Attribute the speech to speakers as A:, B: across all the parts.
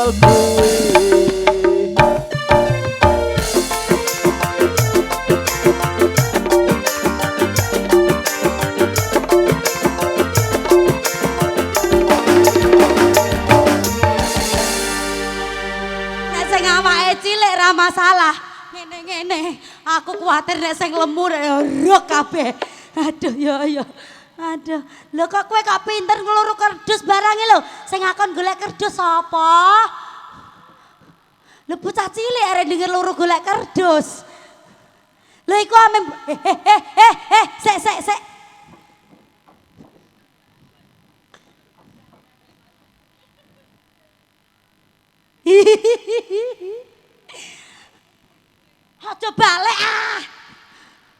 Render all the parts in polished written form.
A: ninggal kowe.
B: Cilik ra masalah. Ngene-ngene, aku kuwatir nek sing lemu rek kabeh. Aduh ya. Aduh, lho kok kowe kok pinter ngeluru kerdus barang lho. Sing ngakon golek kerdus sapa? Lho bocah cilik arek denger luru golek kerdus. Lho iku ame sik. Aja balik ah.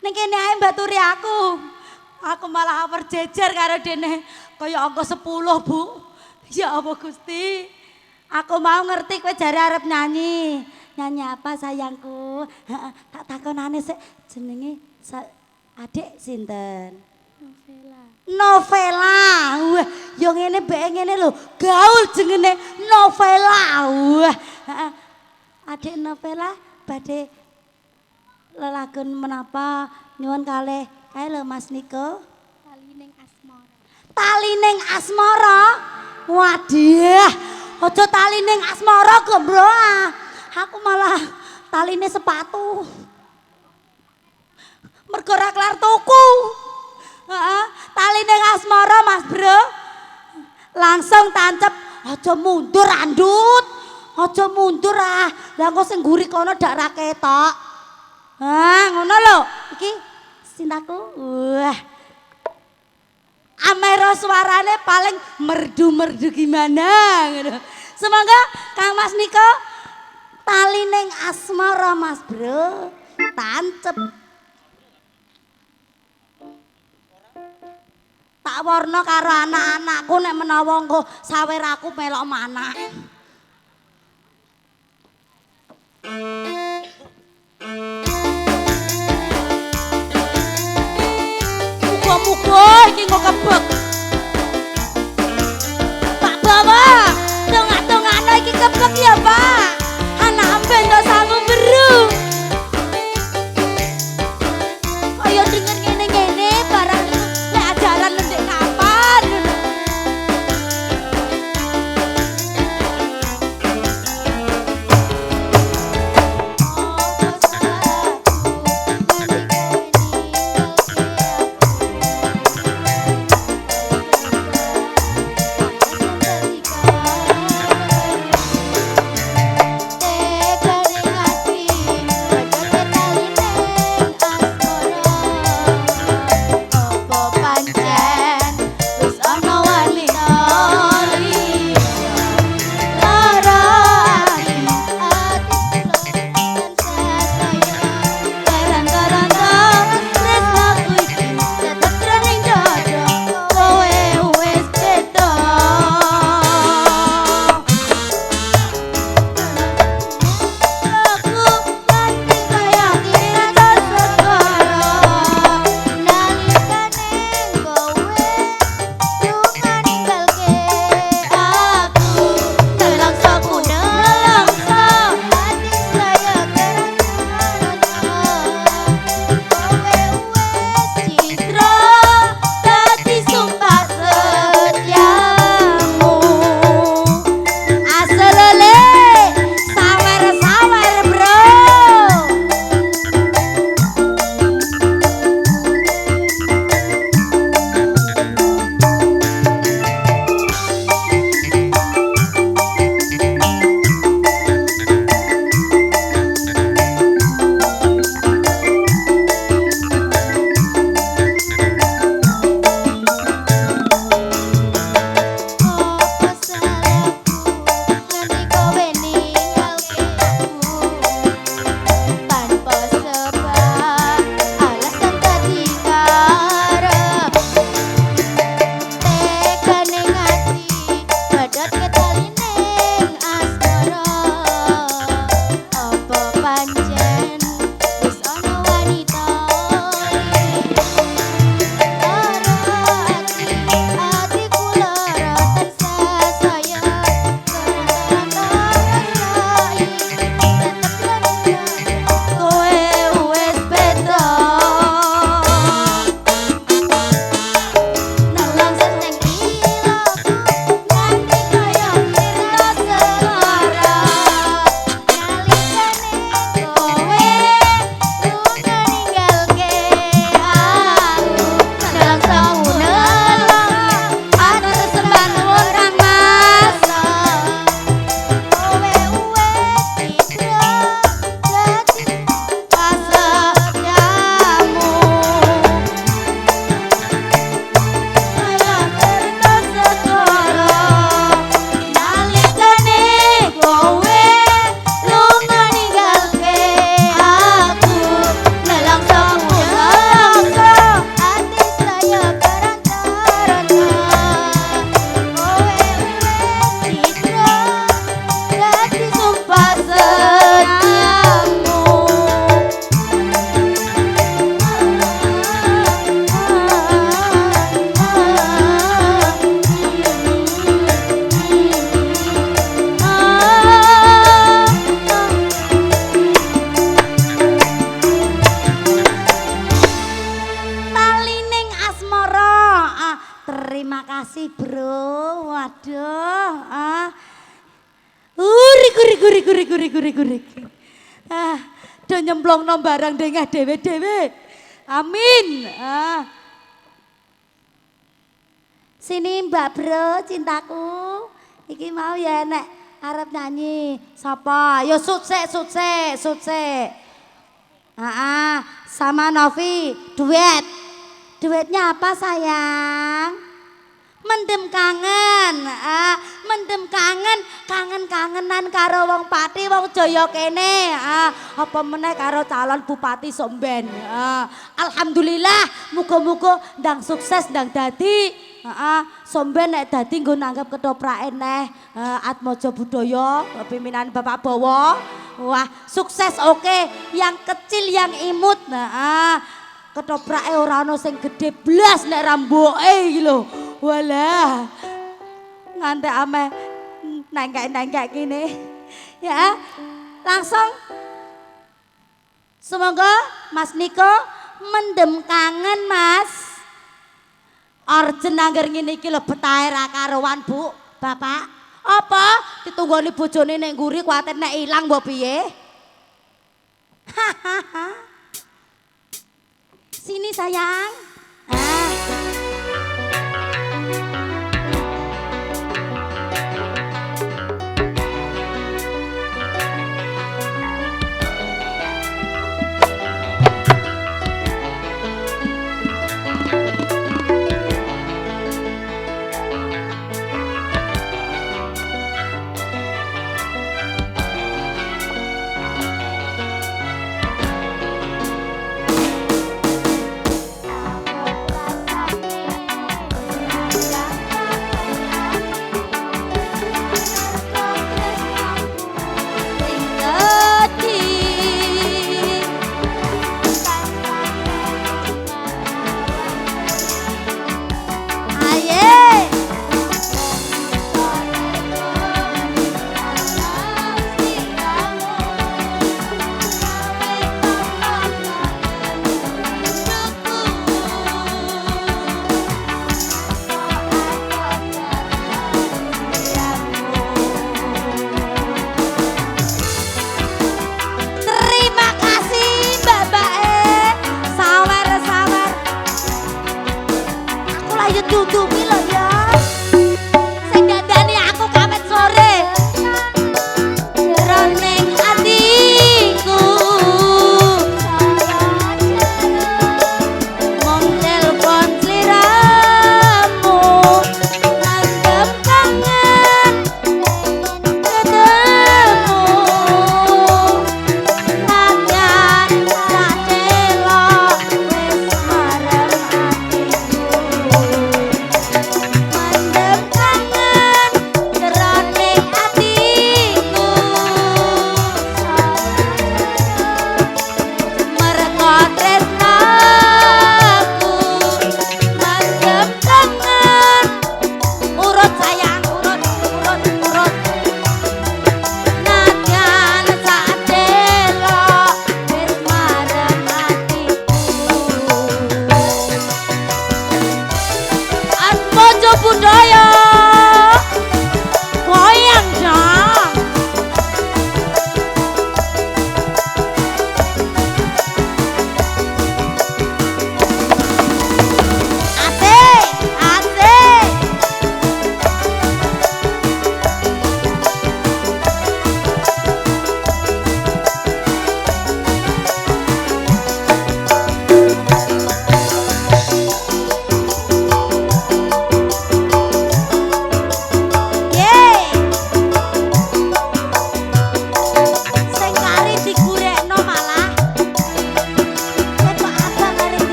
B: Ning kene ae mbaturi aku. Aku malah berjejer karo dene kaya angka 10, Bu. Ya apa Gusti? Aku mau ngerti kowe jare arep nyanyi. Nyanyi apa sayangku? Tak takonane sik jenenge adik sinten? Novela. Wah, yo ngene mbek ngene lho. Gaul jenenge Novela. Wah. Adik Novela badhe lelagon menapa nyuwun kalih ae lho Mas Niko. Talining asmara. Waduh, aja talining asmara gombro. Aku malah taline sepatu. Mergo ora kelar tuku. Heeh, talining asmara Mas Bro. Langsung tancep, aja mundur andut. Aja mundur ah. Lah engko sing nguri kono dak ra ketok. Ngono lho. Iki cintaku. Wah. Amero suarane paling merdu-merdu gimana ngono. Semoga Kang Mas Niko talining asmara Mas Bro. Tancep. Tak warna karo anak-anakku nek menawa engko sawer aku melok manak. Muga-muga iki kok kebek. Pak Bawa, tengah-tengahno iki kebek ya, Pak. Anak amben to sanggup beru. Kaya denger ngene-ngene barang iku lek ajaran ndek kapan. terima kasih bro. Waduh. Urik. Do nyemplong no barang dengah dewe. Amin. Sini Mbak Bro, cintaku. Iki mau ya nek arep nyanyi. Sapa? Yo sukses. Sama Novi duet. Duetnya apa sayang? Mendem kangen. Kangen-kangenan karo wong Pati, wong Jaya kene. Apa meneh karo calon Bupati Somben. Alhamdulillah, muga-muga ndang sukses ndang dadi. Somben nek dadi nggo nanggep ketoprake neh Atmaja Budaya pimpinan Bapak Bowo. Wah, sukses oke. Yang kecil yang imut. Ketoprake ora ana sing gedhe blas nek rambuke iki lho. Walah. Ngantek ameh nengkek gini. Ya. Langsung semoga Mas Niko mendem kangen Mas. Arjen angger ngene iki lho betahe ra karuan Bu, Bapak. Apa ditunggoni bojone nek nguri kuwatir nek ilang mbok piye? Sini sayang.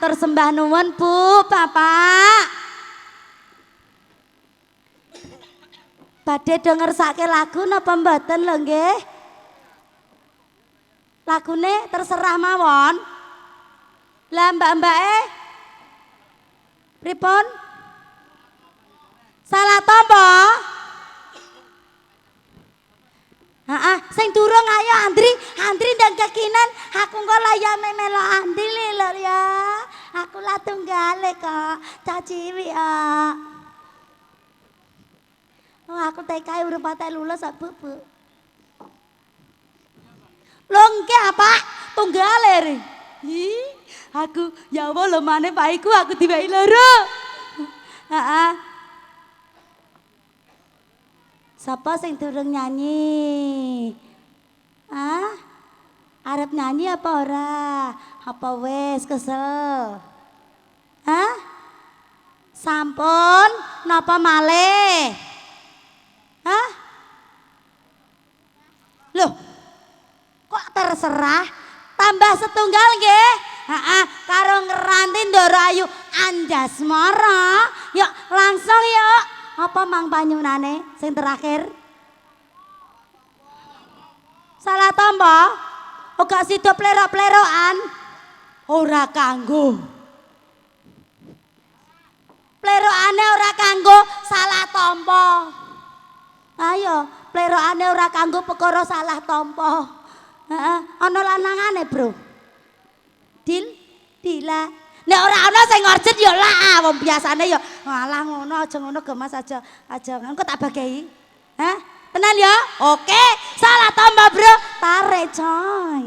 B: Matur sembah nuwun Bu, Bapak. Badhe denger sake lagu napa mboten lho nggih? Lagune terserah mawon. Lah mbak-mbake pripun? Salah tompo? Sing durung ayo Andri ndang kekinan aku engko layane melo Andri lho ya. Aku lah tunggale kok, caciwi ya. Oh, aku TK urip patek lulus kok, Bu. Lho engke apa? Tunggale re. Aku ya Allah lho maneh paiku aku diwehi loro. Heeh. Sapa sing durung nyanyi? Arep nyanyi apa ora? Apa wis kesel? Sampun napa malih? Loh, kok terserah? Tambah setunggal nggih? Karo ngeranti Ndoro Ayu Anjasmara. Yuk langsung yuk. Apa mang panyunane sing terakhir? Salah tompo? Ora sida plerok-plerokan. Ora kanggo. Plerokane ora kanggo salah tompo. Ayo, plerokane ora kanggo perkara salah tompo. Ana lanangane, Bro. Dila. Nek ora ana sing ngorjet ya lah, wong biasane ya ngalah ngono aja ngono Gemas aja engko tak bagai. Tenan ya? Oke, salah tambah Bro. Tarik coy.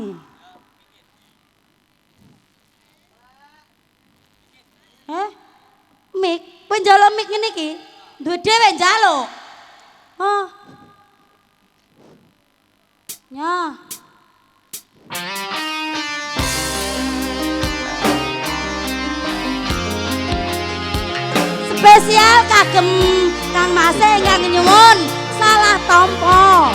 B: Mik, penjalo mik ngene iki. Duwe dhewe njaluk. Oh. Ya. Spesial kagem Kang Mase ingkang nyuwun salah tompo.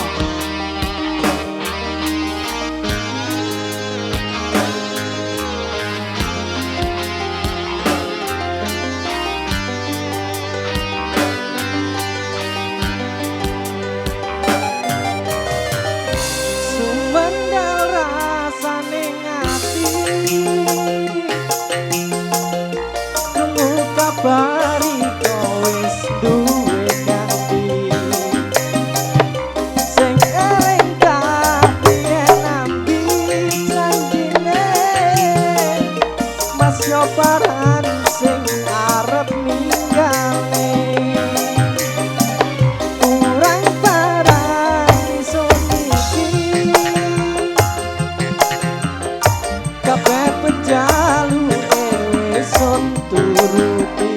A: Sumendal rasane ngati krungu kabari wis duwe ganti sing ering kapiye nambi janjine Mas yo paran sing arep ninggale kurang parang iso iki kabeh pejalu wis turuti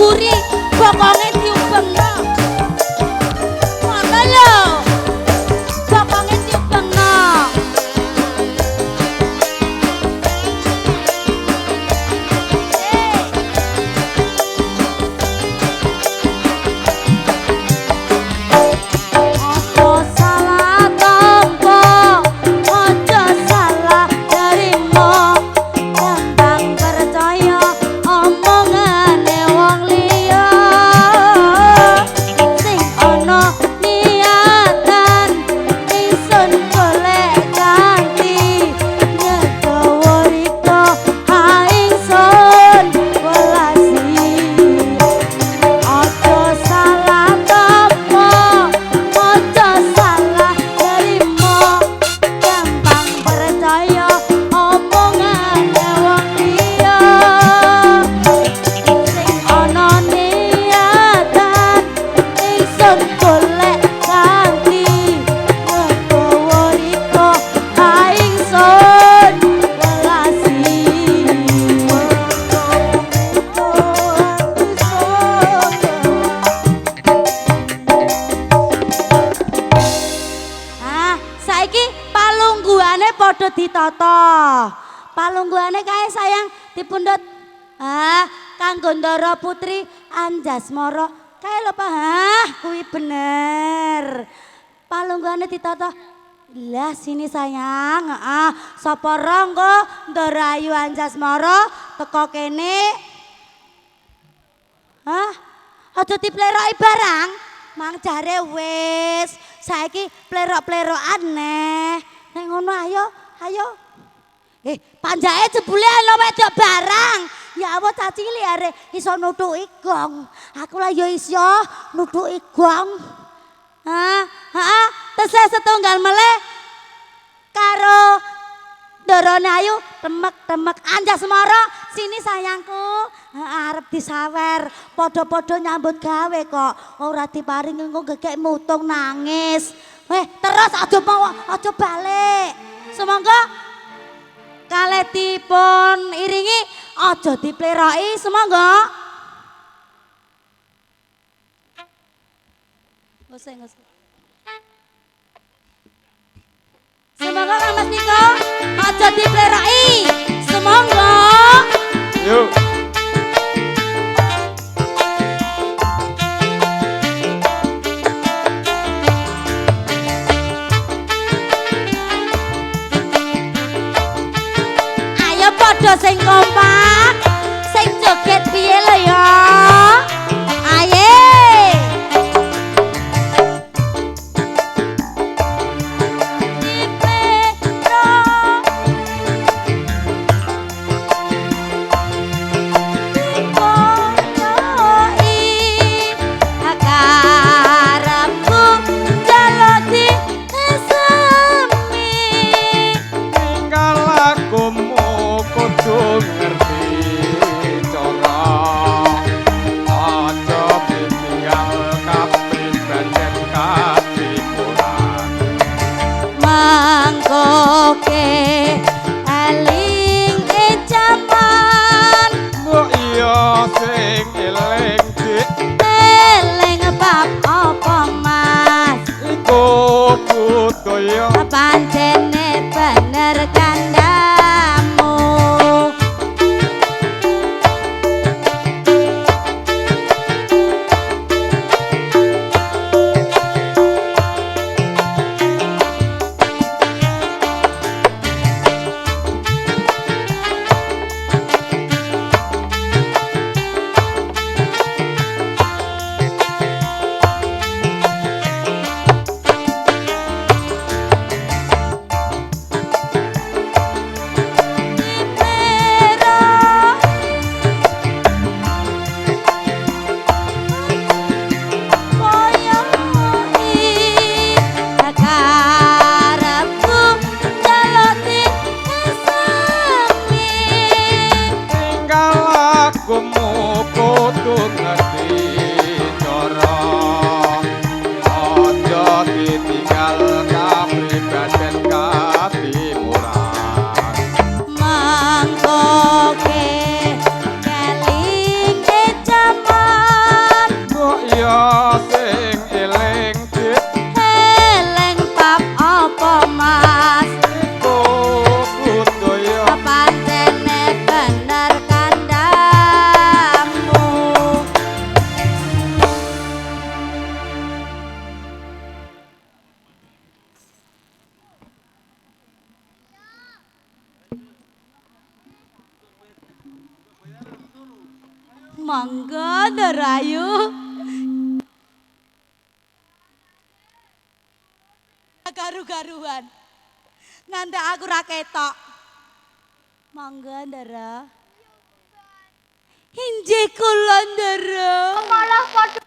B: mburi bokonge diubengno. Ngono lho. Bokonge diubengno. Ojo salah tompo, ojo salah terima. Gampang percaya omongane wong liya. Sing ana niatan ingsun golek ganti. Ngegawa rika ha ingsun welasi. Ojo salah tompo, ojo salah terima. Gampang percaya omongane wong liya. Sing ana niatan ingsun golek ganti. Ngegawa rika ha ingsun welasi. Ah, saiki palungguhane padha ditata. Palungguhane kae sayang dipundhut. Ah, kanggo Ndara Putri Anjasmara. Kae lho Pak. Hah, kuwi bener. Palungguhane ditata. Lah sini sayang. Heeh, sapa rangga Ndara Ayu Anjasmara teko kene. Hah? Aja dipleroki barang. Mang jare wis, saiki plerok-plerokan neh. Nek ngono ayo, ayo. Panjake jebule ana wedok barang. Ya Allah caci liare iso nutuki gong. Aku lah ya iso nutuki gong. Tesih setunggal meleh karo Ndorone Ayu temek-temek Anjasmara sini sayangku. Arep disawer, padha-padha nyambut gawe kok. Ora diparingi engko gegek mutung nangis. Terus aja balik. Semangga kaletipun iringi aja dipleroki semangga. Ngose. Semangga Kang Mas Niko aja dipleroki. Semangga.
A: Yuk.
B: Padha sing kompak, sing joget piye lho ya? Aye. Pancene bener kandamu. Mangkoke keling jaman Mangga Ndarayu. Garu-garuan. Ngantek aku ra ketok. Mangga Ndara. Injih kula Ndara.
C: Malah padha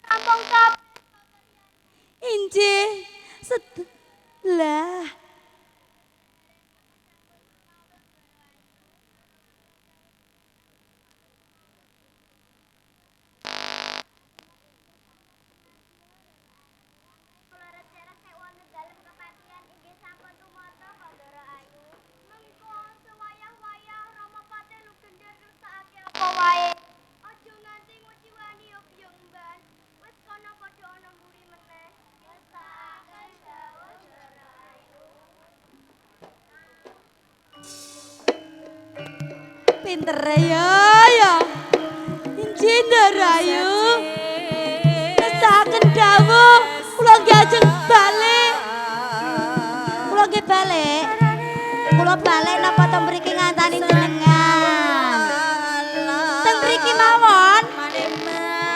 C: kampung kabeh.
B: Injih. Lah. Pinter ya. Injih Ndarayu. Ngestaken dawuh kula njajeng balik. Kula nggih balik. Kula balik napa teng mriki ngantani jenengan. Teng mriki mawon.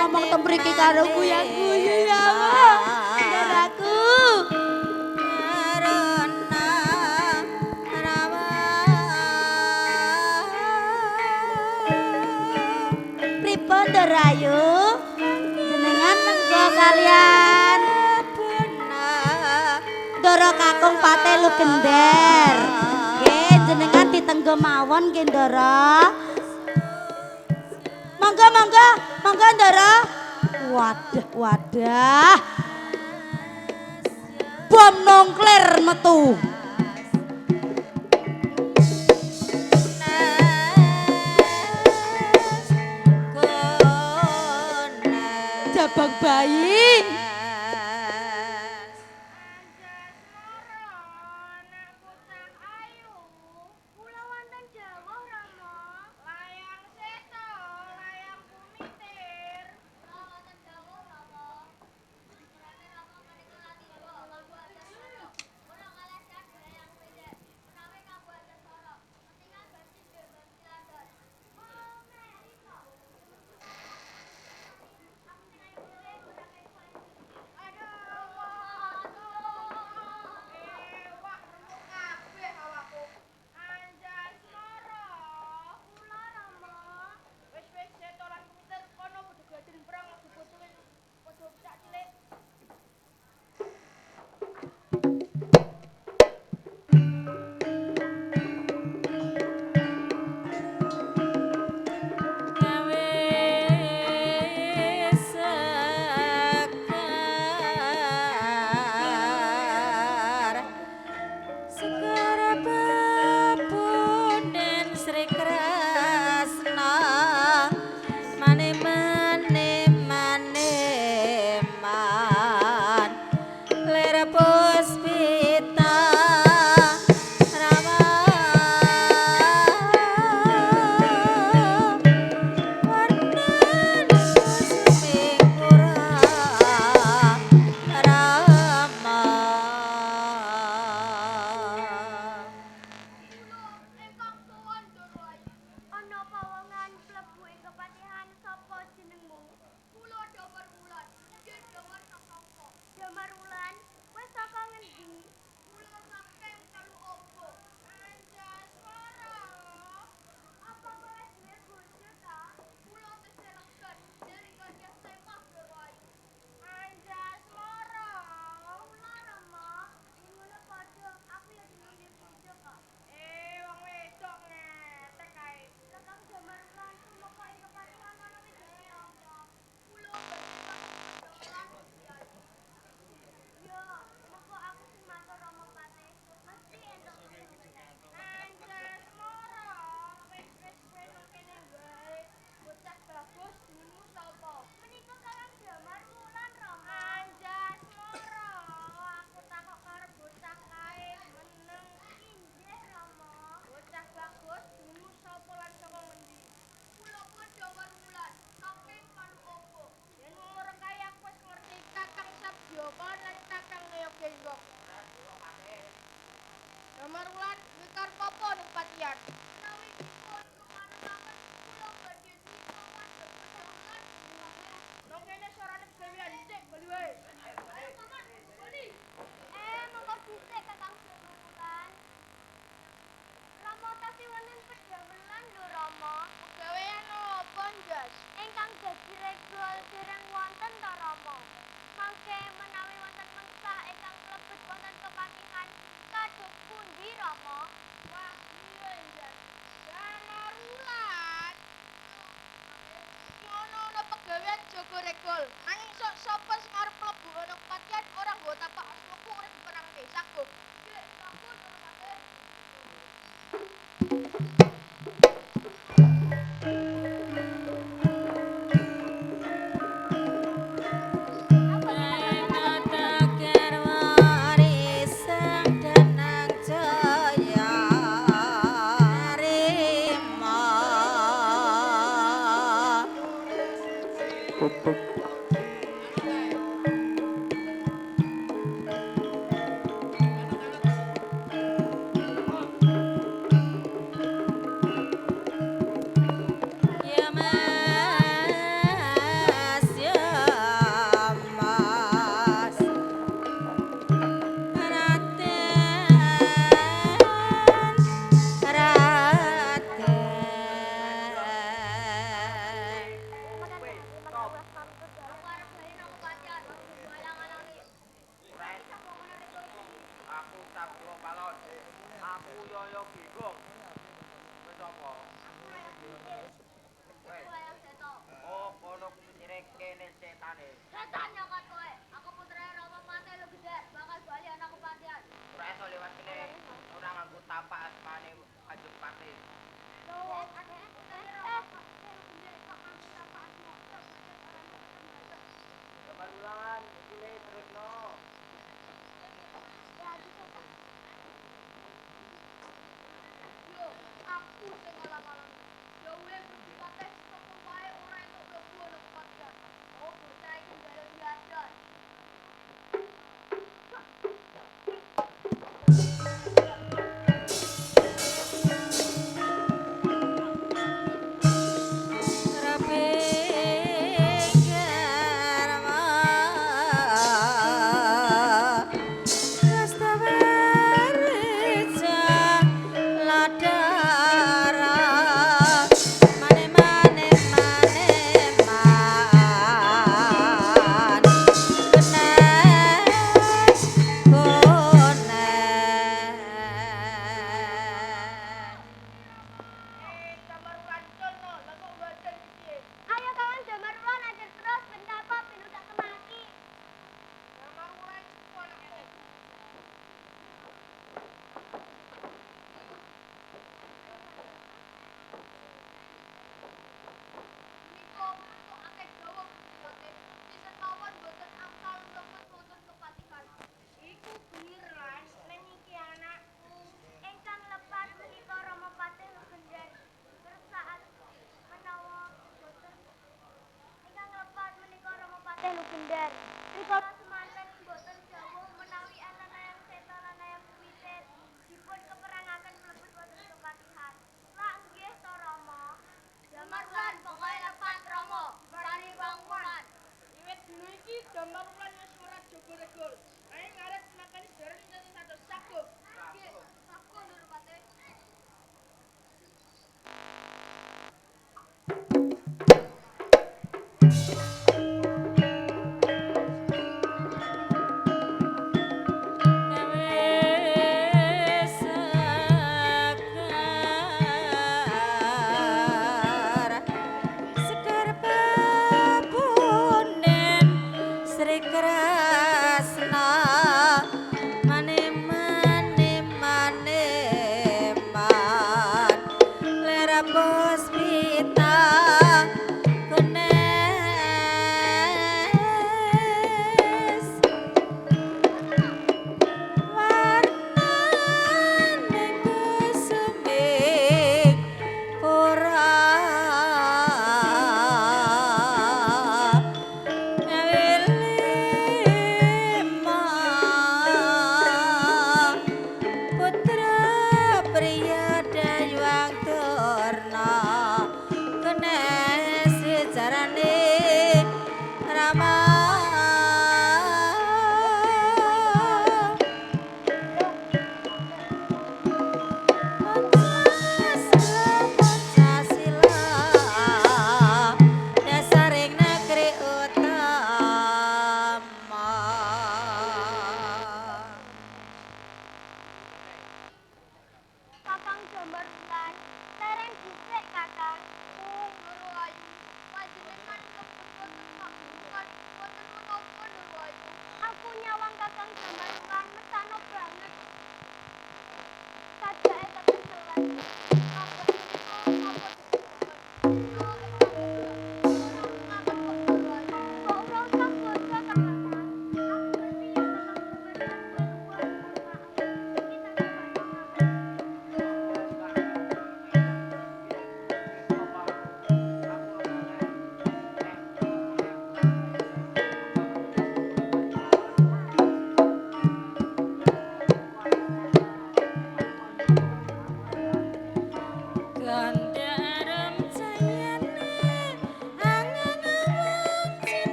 B: Ngomong teng mriki karo guyu-guyu ya Allah. Ndaraku. Pripun Ndarayu? Jenengan mengko kalian Ndara kakung Pate Lugender. Nggih, jenengan ditenggo mawon nggih Ndara. Mangga Ndara. Wadah. Bom nuklir metu. Jabang bayi.
C: dadi regol dereng wonten to Rama. Mangke menawi wonten mengsah ingkang mlebet wonten kepatihan kados pundi Rama? Wah, iya Jan. Jamarulan. Ngono ana pegawean jaga regol. Nanging sok sapa sing arep mlebu ana kepatihan ora nggo tapak asmaku urip perang desa go. Nggih, sampun Durpati.
B: Takir warisan danang jaya rima ya mas ya mas
D: Aku Sabdo Palon. Aku Yoyo Bingung. Kowe sapa? Oh, kono kucire kene setane.
C: Setan nyokot kowe. Aku putra Rama Mate Legender, bakal bali anak kepatihan.
D: Ora iso liwat kene. Ora nganggo tapak asmane Kanjeng Pati. Kabar ulangan, iki terusno.
C: Yo, aku sing ngalang-alang. Yo wis bersikate sapa wae ora entuk mlebu ana kepatihan. Oh, bocah iki njaluk diajar. Damar ulan cono, lah kok badan piye? Ayo kawan damar ulan ajar terus ben apa ben udah kemaki. Damar ulan iku anakku. Menika kok akeh dawa bersikate. Pisan mawon boten angkal mlebet wonten kepatihan. Iku bener Lan, ning iki anakku. Ingkang lepat menika Rama Patih Legender. Bersaat menawa boten ingkang lepat menika Rama Patih Legender. Rikala semanten boten dawuh menawi enten ayam seta lan ayam kuwitir dipun keperangaken mlebet wonten kepatihan. Lah nggih to Rama. Damar ulan pokoke lepat Rama, bari bangunan. Wiwit dulu iki damar ulan wis ora jaga regol. Nanging arep makani dereng nyentuh satus sago. Nggih, sago Durpati.
B: Sekar papunen Sri Kresna mane mane mane man lera puspita kunes warnane kusuming ora wilima putra priya dayuang turna kene sejarane Rama Pancasila dasar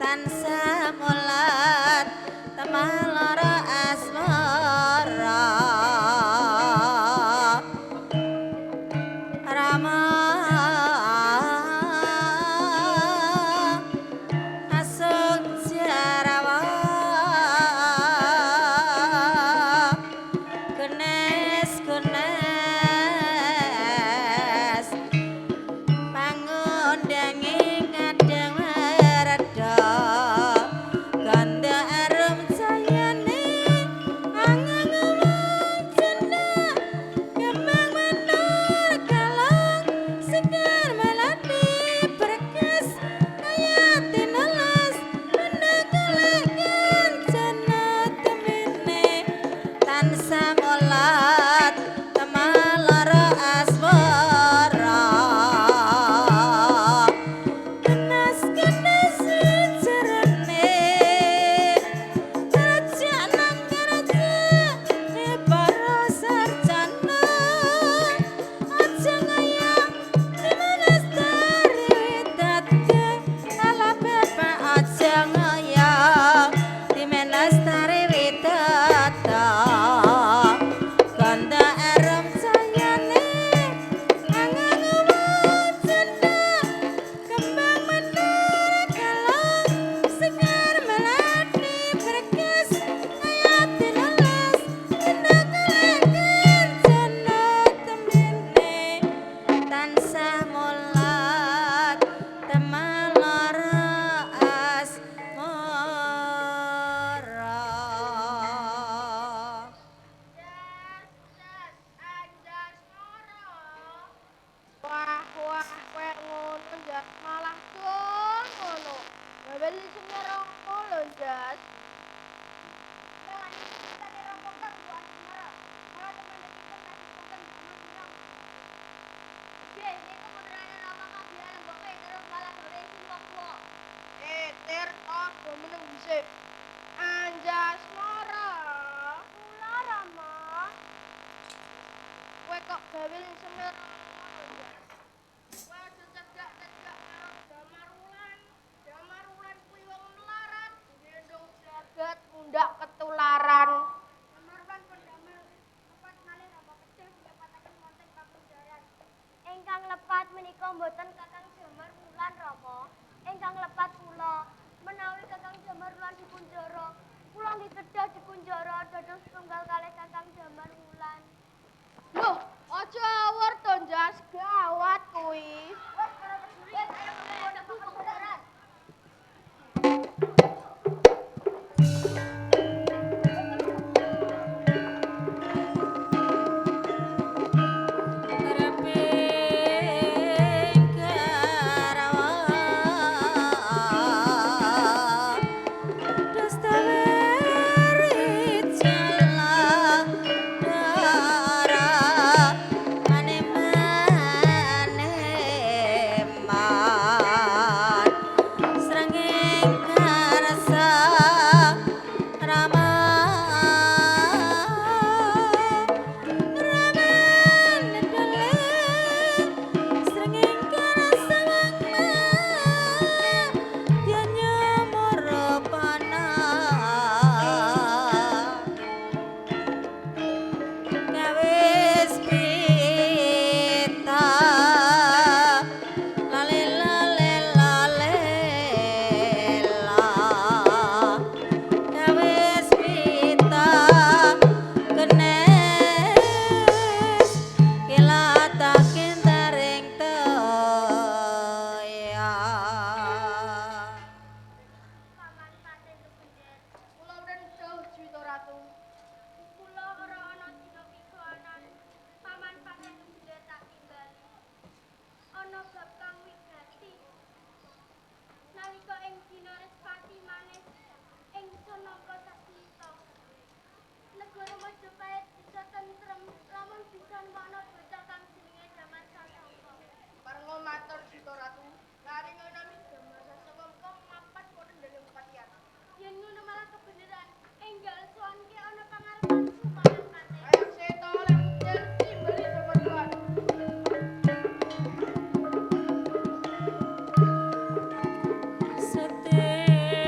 E: tansah mulat temaloro asmara Rama asung jarawa genes genes pangundangi kadang reda ganda arum sayane angang wajana kembang menur kalong segar melati berkes kaya tinalas menegalekan jana temene tansah mulat temaloro asmara kenas kenas jerene kerajaan kerja para sarjana aja ngayang dimenes dari widadke ala bebek aja ngayang dimenes dari widadda ganda arum sayane angang wajana kembang menur kalong segar melati berkes kaya tinalas menegalekan jana temene tansah mulat temaloro asmara
C: Wah, wah, kowe ngono jas malah dong ngono. Gawe lisennya rongko lho jas. Jangan kita rongko kan buat semara. Malah teman kita tadi bukan bilang. Oke, ini kebenarannya nama kabeh alam boke terus malah gawe sumpah kok. Ter oh do meneng dhisik. Anjas mara. Kula Rama. Kowe kok gawe lisennya mundak ketularan. Jamarwan pendamel lepat malih rama kecil didapataken wonten pakunjaran. Ingkang lepat menika mboten Kakang Jamar Wulan Rama. Ingkang lepat kula menawi Kakang Jamar Wulan dipunjara, kula dikedah dipunjara dados setunggal kalih Kakang Jamar Wulan. Loh, aja awur to Jas, gawat kuwi. Wes ora peduli, ayo mulai ada pakunjaran.
E: Reping karawa dastaweri jala dara mane-mane man srengeng karasa rama Sete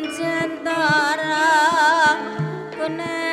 E: Jentara kuning